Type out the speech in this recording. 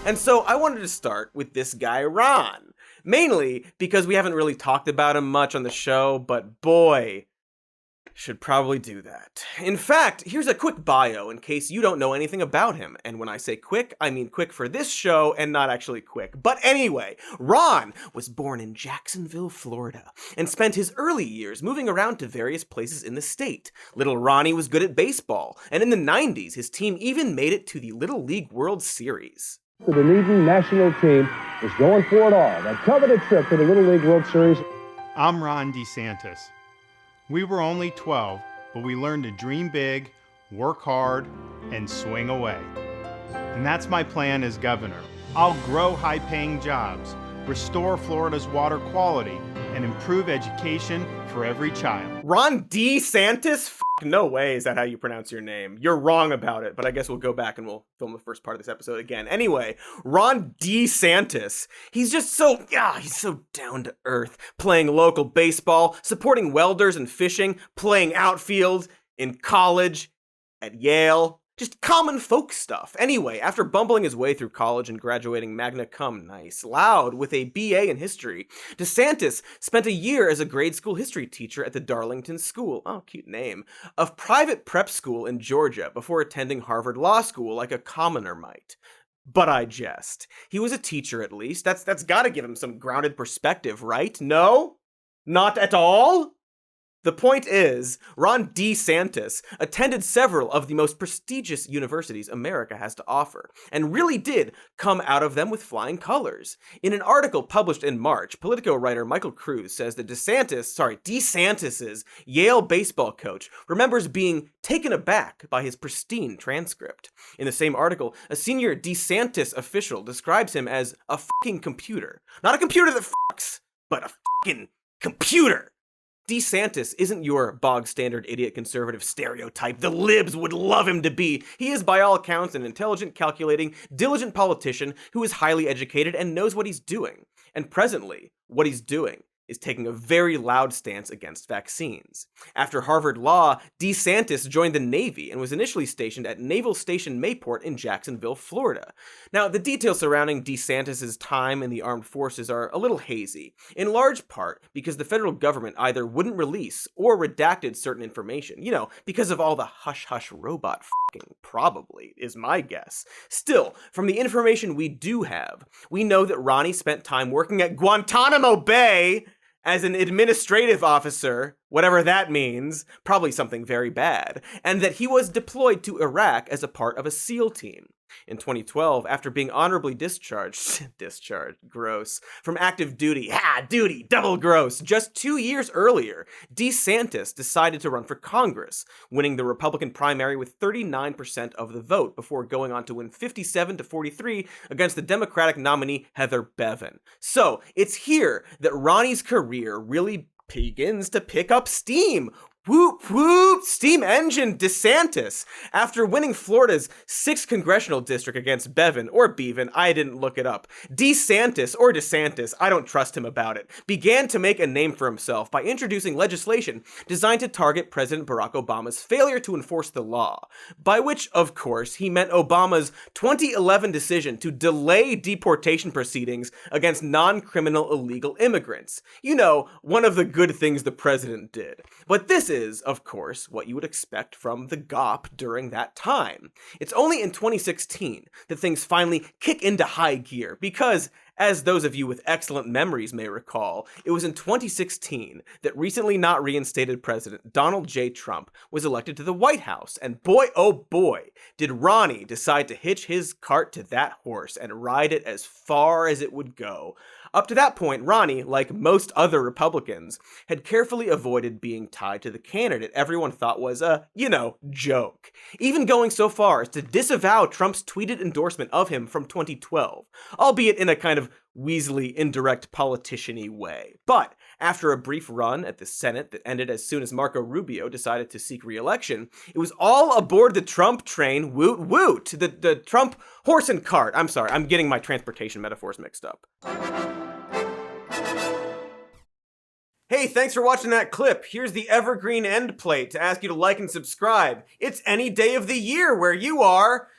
And so I wanted to start with this guy, Ron. Mainly because we haven't really talked about him much on the show, but boy, should probably do that. In fact, here's a quick bio in case you don't know anything about him. And when I say quick, I mean quick for this show and not actually quick. But anyway, Ron was born in Jacksonville, Florida, and spent his early years moving around to various places in the state. Little Ronnie was good at baseball, and in the 90s, his team even made it to the Little League World Series. The Dunedin national team is going for it all. That coveted trip to the Little League World Series. I'm Ron DeSantis. We were only 12, but we learned to dream big, work hard, and swing away. And that's my plan as governor. I'll grow high-paying jobs, restore Florida's water quality, and improve education for every child. Ron DeSantis? No way is that how you pronounce your name. You're wrong about it, but I guess we'll go back and we'll film the first part of this episode again. Anyway, Ron DeSantis. He's just he's so down to earth. Playing local baseball, supporting welders and fishing, playing outfield, in college, at Yale. Just common folk stuff. Anyway, after bumbling his way through college and graduating magna cum laude with a BA in history, DeSantis spent a year as a grade school history teacher at the Darlington School, cute name, a private prep school in Georgia before attending Harvard Law School like a commoner might. But I jest. He was a teacher at least. That's gotta give him some grounded perspective, right? No? Not at all? The point is, Ron DeSantis attended several of the most prestigious universities America has to offer, and really did come out of them with flying colors. In an article published in March, Politico writer Michael Cruz says that DeSantis's Yale baseball coach remembers being taken aback by his pristine transcript. In the same article, a senior DeSantis official describes him as a fucking computer. Not a computer that fucks, but a fucking computer. DeSantis isn't your bog-standard idiot conservative stereotype the libs would love him to be. He is, by all accounts, an intelligent, calculating, diligent politician who is highly educated and knows what he's doing. And presently, what he's doing is taking a very loud stance against vaccines. After Harvard Law, DeSantis joined the Navy and was initially stationed at Naval Station Mayport in Jacksonville, Florida. Now, the details surrounding DeSantis' time in the armed forces are a little hazy, in large part because the federal government either wouldn't release or redacted certain information, because of all the hush-hush robot f***ing, probably, is my guess. Still, from the information we do have, we know that Ronnie spent time working at Guantanamo Bay as an administrative officer, whatever that means, probably something very bad, and that he was deployed to Iraq as a part of a SEAL team. In 2012, after being honorably discharged, gross, from active duty, duty, double gross, just 2 years earlier, DeSantis decided to run for Congress, winning the Republican primary with 39% of the vote before going on to win 57-43 against the Democratic nominee Heather Bevin. So, it's here that Ronnie's career really begins to pick up steam. Whoop, whoop, steam engine DeSantis. After winning Florida's 6th congressional district against Bevin, or Bevan, I didn't look it up, DeSantis, I don't trust him about it, began to make a name for himself by introducing legislation designed to target President Barack Obama's failure to enforce the law, by which, of course, he meant Obama's 2011 decision to delay deportation proceedings against non-criminal illegal immigrants. One of the good things the president did. But this is, of course, what you would expect from the GOP during that time. It's only in 2016 that things finally kick into high gear because, as those of you with excellent memories may recall, it was in 2016 that recently not reinstated President Donald J. Trump was elected to the White House, and boy, oh boy, did Ronnie decide to hitch his cart to that horse and ride it as far as it would go. Up to that point, Ronnie, like most other Republicans, had carefully avoided being tied to the candidate everyone thought was a, joke. Even going so far as to disavow Trump's tweeted endorsement of him from 2012, albeit in a kind of weaselly, indirect politician-y way. But after a brief run at the Senate that ended as soon as Marco Rubio decided to seek re-election, it was all aboard the Trump train, woot woot, the Trump horse and cart. I'm sorry, I'm getting my transportation metaphors mixed up. Hey, thanks for watching that clip. Here's the evergreen end plate to ask you to like and subscribe. It's any day of the year where you are.